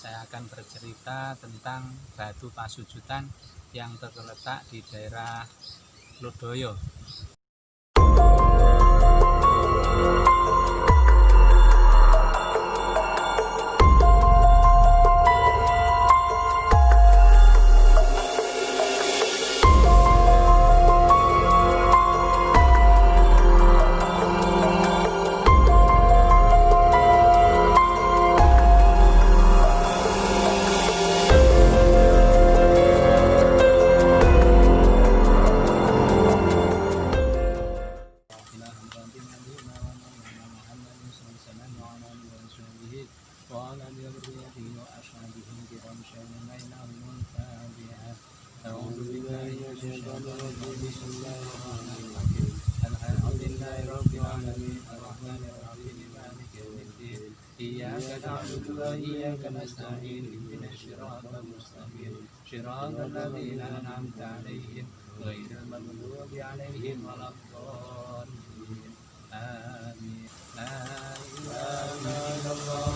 Saya akan bercerita tentang batu pasujutan yang terletak di daerah Lodoyo. إياك نعبد وإياك نستعين اهدنا الصراط المستقيم صراط الذين أنعمت عليهم غير المغضوب عليهم ولا الضالين آمين. لا إله إلا الله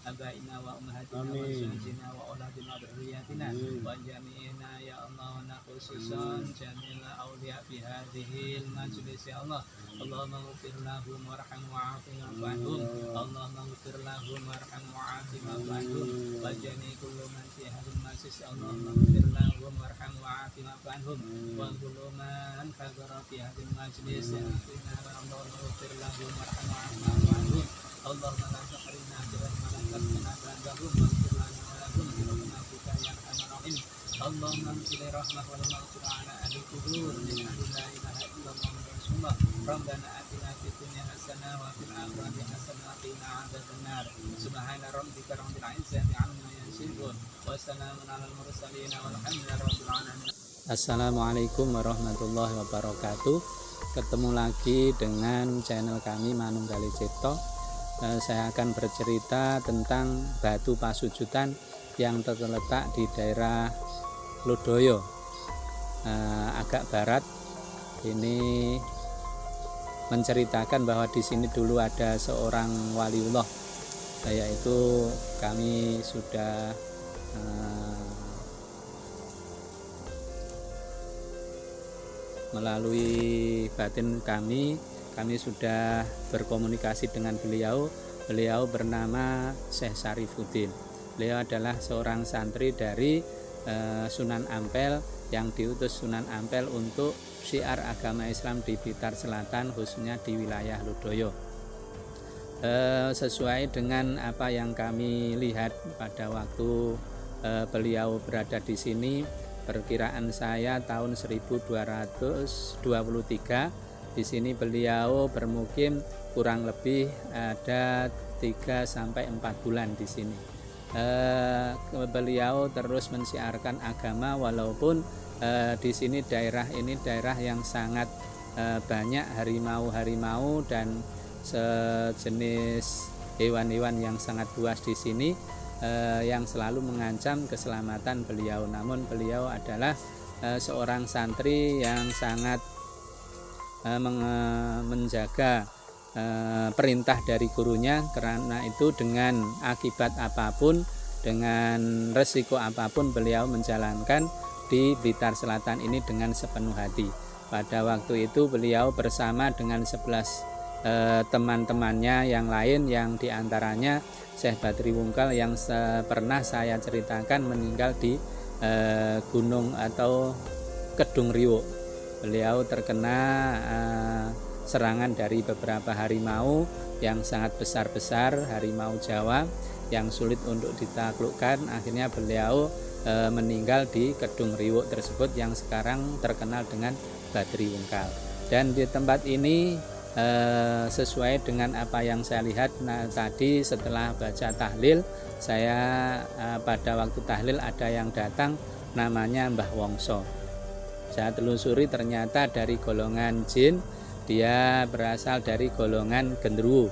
abaina wa ummahatina wa azwajina wa auladina wa dzurriyyatina wa jami'ina ya Allah wa khususan jamil awliya fi hadhihi al-majlis ya Allah. Allahumma ighfir lahum warham wa'afihim wa'anhum. Allahumma ighfir lahum warham wa'afihim wa'anhum wa jami' kullu man fi hadhihi al-majlis ya Allahumma ighfir lahum warham wa'afihim wa'anhum wa kullu man hadara fi hadhihi al-majlis ya Allahumma ighfir lahum warham wa'afihim wa'anhum. Allahumma la tahrimna Allahumma sholli rahmah wal maghfirah ala ahli kubur min ahli la ilaha illallah rasulullah rabbana atina fid dunya hasanah wa fil akhirati hasanah wa qina adzabannar subhana rabbika rabbil izzati amma yasifun wa salamun alal mursalin walhamdulillahi rabbil alamin. Assalamualaikum warahmatullahi wabarakatuh. Ketemu lagi dengan channel kami Manunggali Cipto. Saya akan bercerita tentang batu pasujutan yang terletak di daerah Lodoyo, agak barat. Ini menceritakan bahwa di sini dulu ada seorang waliullah, yaitu kami sudah melalui batin kami sudah berkomunikasi dengan beliau. Beliau bernama Syekh Syarifuddin. Beliau adalah seorang santri dari Sunan Ampel yang diutus Sunan Ampel untuk syiar agama Islam di Blitar Selatan, khususnya di wilayah Lodoyo. Sesuai dengan apa yang kami lihat pada waktu beliau berada di sini, perkiraan saya tahun 1223. Di sini beliau bermukim kurang lebih ada 3-4 bulan di sini. Beliau terus mensiarkan agama walaupun di sini daerah ini daerah yang sangat banyak harimau dan sejenis hewan-hewan yang sangat buas di sini yang selalu mengancam keselamatan beliau. Namun beliau adalah seorang santri yang sangat menjaga perintah dari gurunya. Karena itu dengan akibat apapun, dengan resiko apapun, beliau menjalankan di Blitar Selatan ini dengan sepenuh hati. Pada waktu itu beliau bersama dengan 11 teman-temannya yang lain, yang diantaranya Syekh Badri Wungkal yang pernah saya ceritakan meninggal di gunung atau Kedung Riwuk. Beliau terkena serangan dari beberapa harimau yang sangat besar-besar, harimau Jawa yang sulit untuk ditaklukkan. Akhirnya beliau meninggal di Kedung Riwuk tersebut yang sekarang terkenal dengan Badri Wungkal. Dan di tempat ini sesuai dengan apa yang saya lihat, tadi setelah baca tahlil, saya pada waktu tahlil ada yang datang namanya Mbah Wongso. Saya telusuri ternyata dari golongan jin, dia berasal dari golongan genderuwo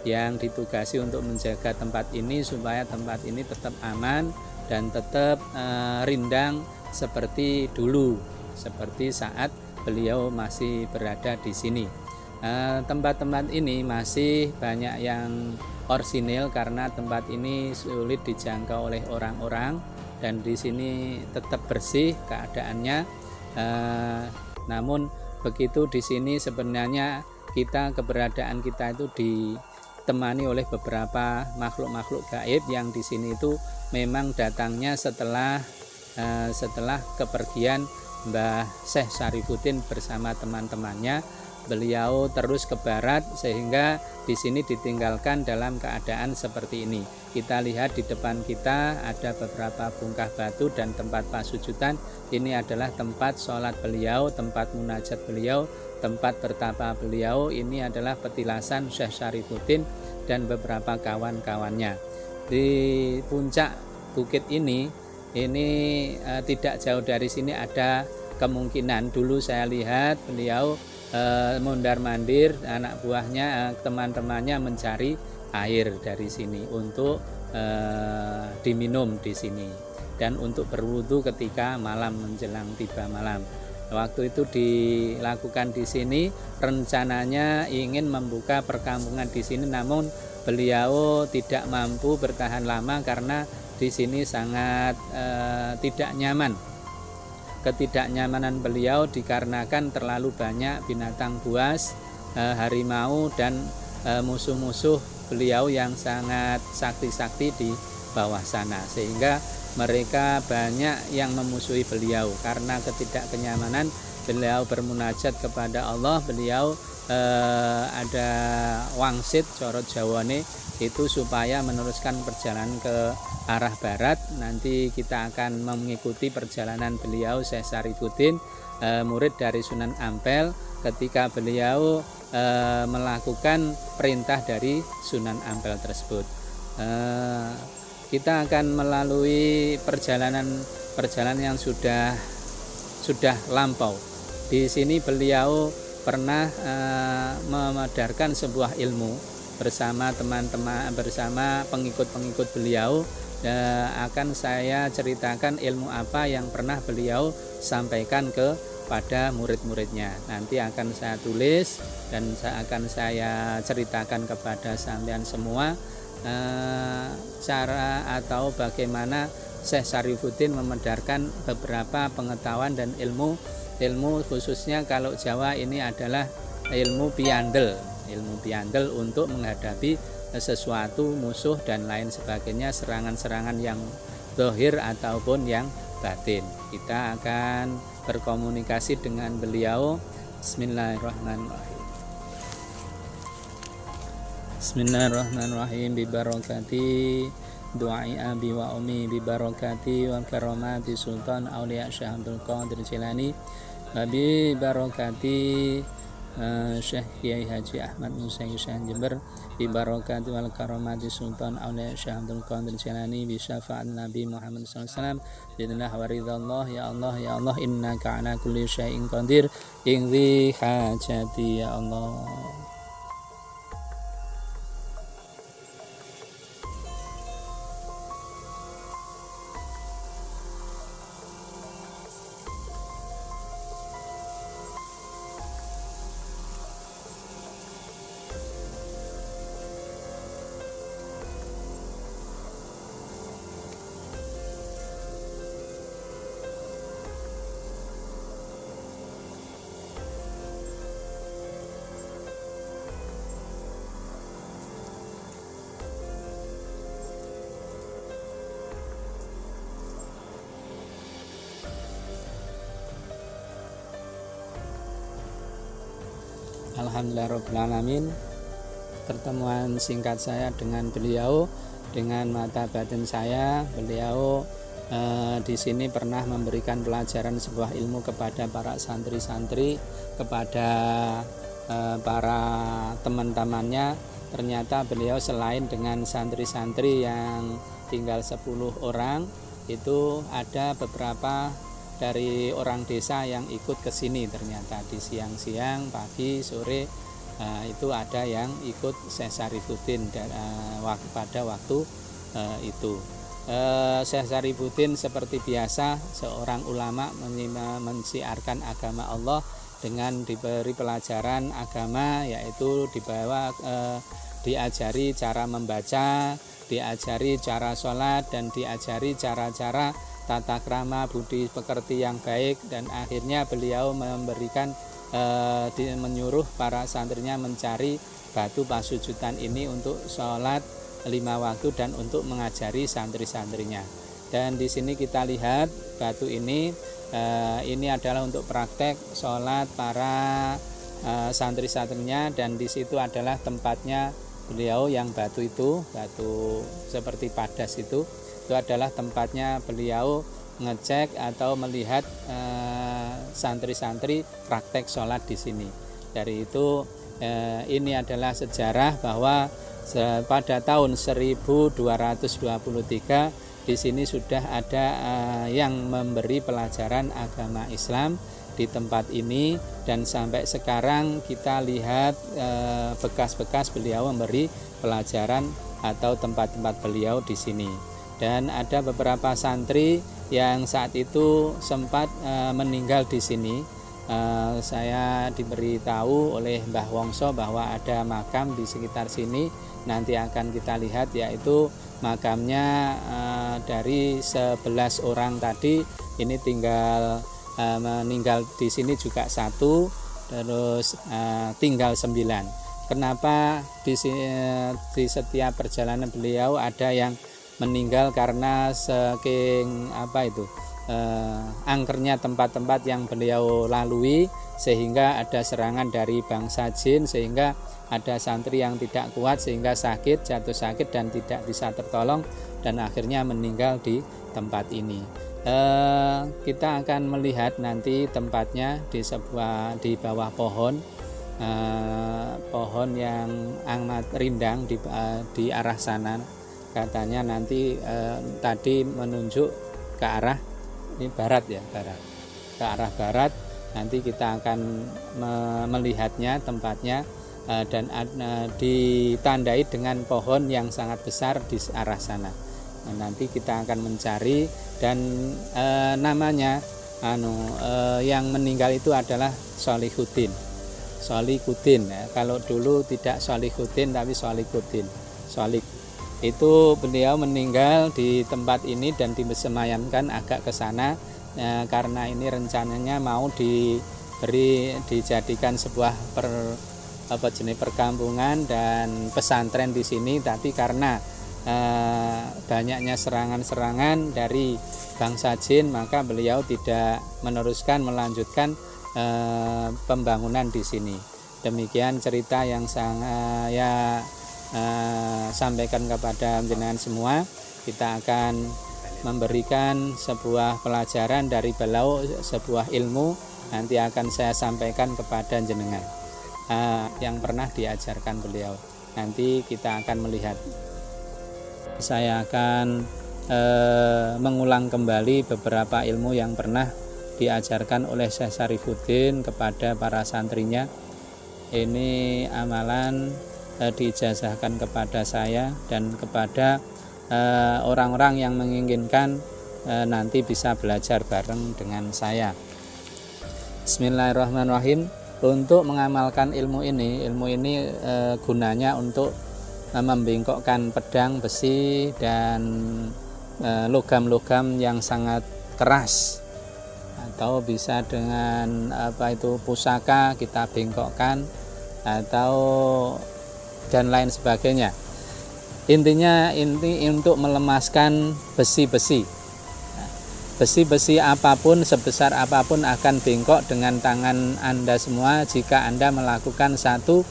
yang ditugasi untuk menjaga tempat ini supaya tempat ini tetap aman, dan tetap rindang seperti dulu, seperti saat beliau masih berada di sini. Tempat-tempat ini masih banyak yang orsinil karena tempat ini sulit dijangkau oleh orang-orang, dan di sini tetap bersih keadaannya. Namun begitu di sini sebenarnya keberadaan kita itu ditemani oleh beberapa makhluk-makhluk gaib yang di sini itu memang datangnya setelah kepergian Mbah Syekh Syarifuddin bersama teman-temannya. Beliau terus ke barat sehingga di sini ditinggalkan dalam keadaan seperti ini. Kita lihat di depan kita ada beberapa bongkah batu dan tempat pasujudan. Ini adalah tempat sholat beliau, tempat munajat beliau, tempat bertapa beliau. Ini adalah petilasan Syekh Syarifuddin dan beberapa kawan-kawannya. Di puncak bukit ini tidak jauh dari sini ada kemungkinan dulu saya lihat beliau mondar-mandir, anak buahnya, teman-temannya mencari air dari sini untuk diminum di sini dan untuk berwudu ketika malam menjelang tiba malam. Waktu itu dilakukan di sini, rencananya ingin membuka perkampungan di sini, namun beliau tidak mampu bertahan lama karena di sini sangat tidak nyaman. Ketidaknyamanan beliau dikarenakan terlalu banyak binatang buas, harimau dan musuh-musuh beliau yang sangat sakti-sakti di bawah sana, sehingga mereka banyak yang memusuhi beliau. Karena ketidakkenyamanan beliau bermunajat kepada Allah, beliau ada wangsit corot jawane itu supaya meneruskan perjalanan ke arah barat. Nanti kita akan mengikuti perjalanan beliau Syekh Syarifuddin, murid dari Sunan Ampel, ketika beliau melakukan perintah dari Sunan Ampel tersebut. Kita akan melalui perjalanan yang sudah lampau. Di sini beliau pernah memedarkan sebuah ilmu bersama teman-teman, bersama pengikut-pengikut beliau. Akan saya ceritakan ilmu apa yang pernah beliau sampaikan kepada murid-muridnya. Nanti akan saya tulis dan akan saya ceritakan kepada sampean semua cara atau bagaimana Syekh Syarifuddin memedarkan beberapa pengetahuan dan ilmu khususnya kalau Jawa ini adalah ilmu piandel untuk menghadapi sesuatu musuh dan lain sebagainya, serangan-serangan yang zahir ataupun yang batin. Kita akan berkomunikasi dengan beliau. Bismillahirrahmanirrahim. Bismillahirrahmanirrahim. Bibarakati du'ai abi wa umi, bibarakati wa karamati sultan auliya Syekh Abdul Qadir Jilani, bibarakati Syekh Kiai Haji Ahmad Musa Syekh Jember, bibarakati wal karamati sultan auliya Syekh Abdul Qadir Jilani, bi syafaat Nabi Muhammad sallallahu alaihi wasallam, bidnillah wa ridallah. Ya Allah ya Allah, innaka ala kulli syai'in qadir, ingzi hajati ya Allah. Alhamdulillahirrahmanirrahim. Pertemuan singkat saya dengan beliau, dengan mata batin saya, beliau di sini pernah memberikan pelajaran sebuah ilmu kepada para santri-santri, kepada para teman-temannya. Ternyata beliau selain dengan santri-santri yang tinggal 10 orang, itu ada beberapa dari orang desa yang ikut ke sini. Ternyata di siang-siang, pagi, sore itu ada yang ikut Syekh Syarifuddin pada waktu itu. Syekh Syarifuddin seperti biasa seorang ulama mensiarkan agama Allah dengan diberi pelajaran agama, yaitu diajari cara membaca, diajari cara sholat, dan diajari cara-cara tata krama budi pekerti yang baik. Dan akhirnya beliau memberikan menyuruh para santrinya mencari batu pasujudan ini untuk sholat 5 waktu dan untuk mengajari santri-santrinya. Dan di sini kita lihat batu ini adalah untuk praktek sholat para santri-santrinya, dan di situ adalah tempatnya beliau yang batu seperti padas itu adalah tempatnya beliau ngecek atau melihat santri-santri praktek sholat di sini. Dari itu ini adalah sejarah bahwa pada tahun 1223 di sini sudah ada yang memberi pelajaran agama Islam di tempat ini, dan sampai sekarang kita lihat bekas-bekas beliau memberi pelajaran atau tempat-tempat beliau di sini. Dan ada beberapa santri yang saat itu sempat meninggal di sini. Saya diberitahu oleh Mbah Wongso bahwa ada makam di sekitar sini, nanti akan kita lihat, yaitu makamnya dari 11 orang tadi ini tinggal meninggal di sini juga 1, terus tinggal 9. Kenapa di setiap perjalanan beliau ada yang meninggal karena saking angkernya tempat-tempat yang beliau lalui, sehingga ada serangan dari bangsa jin, sehingga ada santri yang tidak kuat sehingga jatuh sakit dan tidak bisa tertolong, dan akhirnya meninggal di tempat ini. Kita akan melihat nanti tempatnya di bawah pohon yang amat rindang di arah sana. Katanya nanti tadi menunjuk ke arah ini barat, ke arah barat. Nanti kita akan melihatnya tempatnya, dan ditandai dengan pohon yang sangat besar di arah sana. Nanti kita akan mencari, dan namanya yang meninggal itu adalah Sholihuddin ya. Kalau dulu tidak Sholihuddin tapi Sholihuddin. Itu beliau meninggal di tempat ini dan disemayamkan agak ke sana, karena ini rencananya mau dijadikan sebuah perkampungan dan pesantren di sini, tapi karena banyaknya serangan-serangan dari bangsa jin, maka beliau tidak melanjutkan pembangunan di sini. Demikian cerita yang saya sampaikan kepada jenengan semua. Kita akan memberikan sebuah pelajaran dari beliau, sebuah ilmu, nanti akan saya sampaikan kepada jenengan yang pernah diajarkan beliau. Nanti kita akan melihat. Saya akan mengulang kembali beberapa ilmu yang pernah diajarkan oleh Syekh Syarifuddin kepada para santrinya. Ini amalan diijazahkan kepada saya dan kepada orang-orang yang menginginkan nanti bisa belajar bareng dengan saya. Bismillahirrahmanirrahim. Untuk mengamalkan ilmu ini gunanya untuk membengkokkan pedang, besi, dan logam-logam yang sangat keras, atau bisa dengan pusaka kita bengkokkan, atau dan lain sebagainya. Intinya untuk melemaskan besi-besi apapun, sebesar apapun akan bengkok dengan tangan Anda semua jika Anda melakukan satu.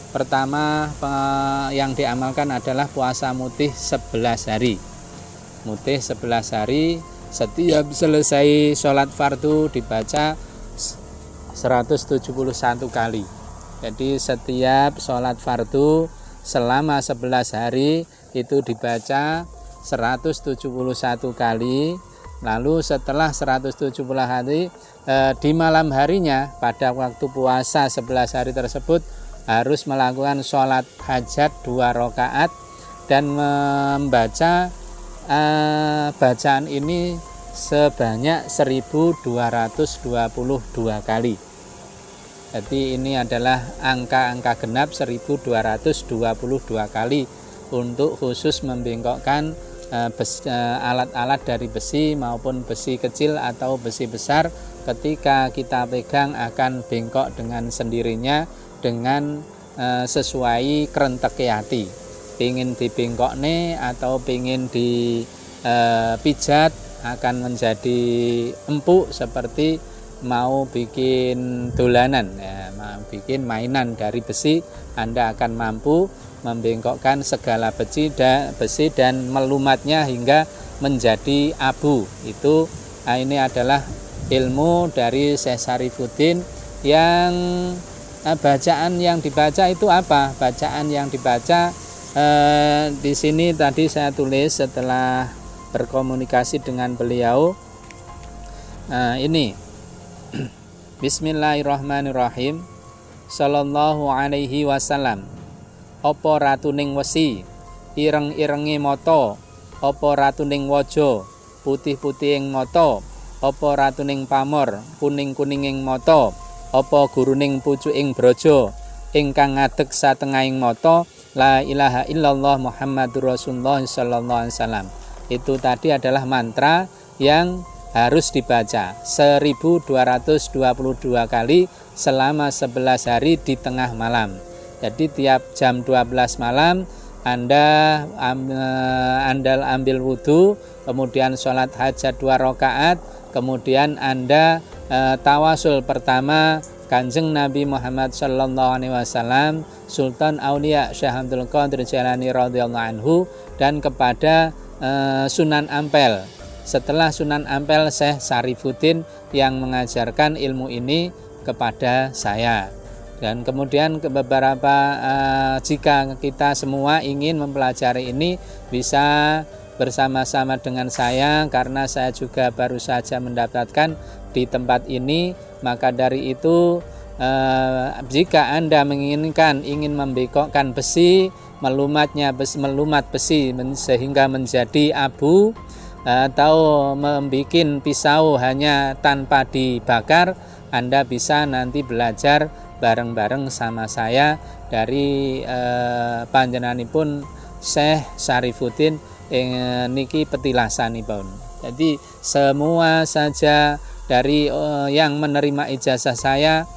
Pertama yang diamalkan adalah puasa mutih 11 hari. Mutih 11 hari, setiap selesai sholat fardu dibaca 171 kali. Jadi setiap sholat fardu selama 11 hari itu dibaca 171 kali. Lalu setelah 170 hari di malam harinya pada waktu puasa 11 hari tersebut harus melakukan sholat hajat 2 rakaat dan membaca bacaan ini sebanyak 1222 kali. Jadi ini adalah angka-angka genap 1222 kali untuk khusus membengkokkan alat-alat dari besi maupun besi kecil atau besi besar. Ketika kita pegang akan bengkok dengan sendirinya dengan sesuai kerentek hati. Pingin dibengkokne atau pingin dipijat akan menjadi empuk seperti mau bikin dolanan ya, mau bikin mainan dari besi, Anda akan mampu membengkokkan segala besi dan melumatnya hingga menjadi abu. Itu ini adalah ilmu dari Syekh Syarifuddin. Yang bacaan yang dibaca itu apa? Bacaan yang dibaca di sini tadi saya tulis setelah berkomunikasi dengan beliau. Ini Bismillahirrahmanirrahim. Sallallahu alaihi wasallam. Apa ratuning wesi, ireng-irenge mata, apa ratuning waja, putih-putihing mata, apa ratuning pamor, kuning-kuninging mata, apa guruning pucuking braja, ingkang ngadeg satengahing mata, la ilaha illallah Muhammadur Rasulullah sallallahu alaihi wasallam. Itu tadi adalah mantra yang harus dibaca 1222 kali selama 11 hari di tengah malam. Jadi tiap jam 12 malam Anda ambil wudhu, kemudian sholat hajat 2 rakaat, kemudian Anda tawasul pertama Kanjeng Nabi Muhammad sallallahu alaihi wasallam, Sultan Aulia Syekh Abdul Qadir Jailani radhiyallahu anhu, dan kepada Sunan Ampel. Setelah Sunan Ampel, Syekh Syarifuddin yang mengajarkan ilmu ini kepada saya. Dan kemudian beberapa jika kita semua ingin mempelajari ini bisa bersama-sama dengan saya, karena saya juga baru saja mendapatkan di tempat ini. Maka dari itu jika Anda ingin membengkokkan besi, melumat besi sehingga menjadi abu, atau membuat pisau hanya tanpa dibakar, Anda bisa nanti belajar bareng-bareng sama saya dari panjenenganipun Syekh Syarifuddin niki petilasanipun. Jadi semua saja dari yang menerima ijazah saya,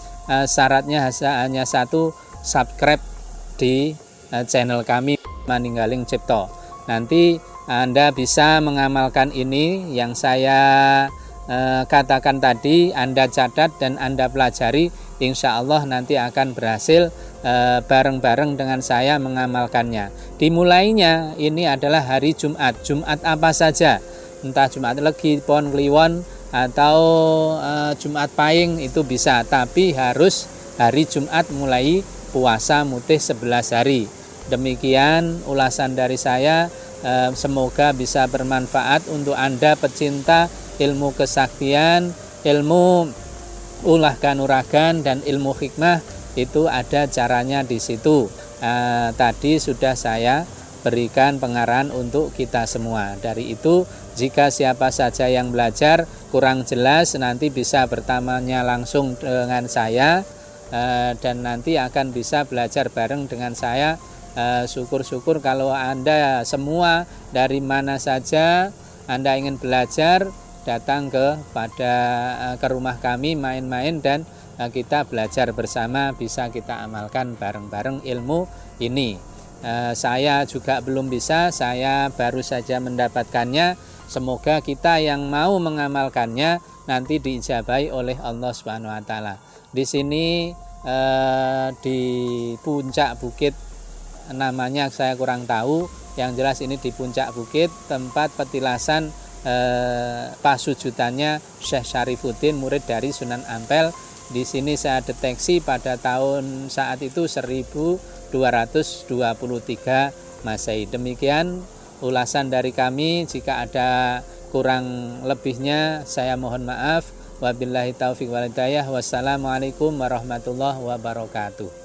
syaratnya hanya satu, subscribe di channel kami Maninggaling Cipto. Nanti Anda bisa mengamalkan ini yang saya katakan tadi, Anda catat dan Anda pelajari, insya Allah nanti akan berhasil bareng-bareng dengan saya mengamalkannya. Dimulainya ini adalah hari Jumat. Jumat apa saja, entah Jumat Legi, Pon, Kliwon, atau Jumat Pahing itu bisa, tapi harus hari Jumat mulai puasa mutih 11 hari. Demikian ulasan dari saya. Semoga bisa bermanfaat untuk Anda pecinta ilmu kesaktian, ilmu ulah kanuragan, dan ilmu hikmah. Itu ada caranya di situ. Tadi sudah saya berikan pengarahan untuk kita semua. Dari itu, jika siapa saja yang belajar kurang jelas, nanti bisa bertanya langsung dengan saya, dan nanti akan bisa belajar bareng dengan saya. Syukur-syukur kalau Anda semua dari mana saja Anda ingin belajar, datang ke rumah kami main-main, dan kita belajar bersama, bisa kita amalkan bareng-bareng ilmu ini. Saya juga belum bisa, saya baru saja mendapatkannya. Semoga kita yang mau mengamalkannya nanti diijabahi oleh Allah Subhanahu wa taala. Di sini di puncak bukit, namanya saya kurang tahu, yang jelas ini di puncak bukit tempat petilasan pasujudannya Syekh Syarifuddin, murid dari Sunan Ampel. Di sini saya deteksi pada tahun saat itu 1223 Masehi. Demikian ulasan dari kami. Jika ada kurang lebihnya saya mohon maaf. Wabillahi taufiq wal hidayah. Wassalamualaikum warahmatullahi wabarakatuh.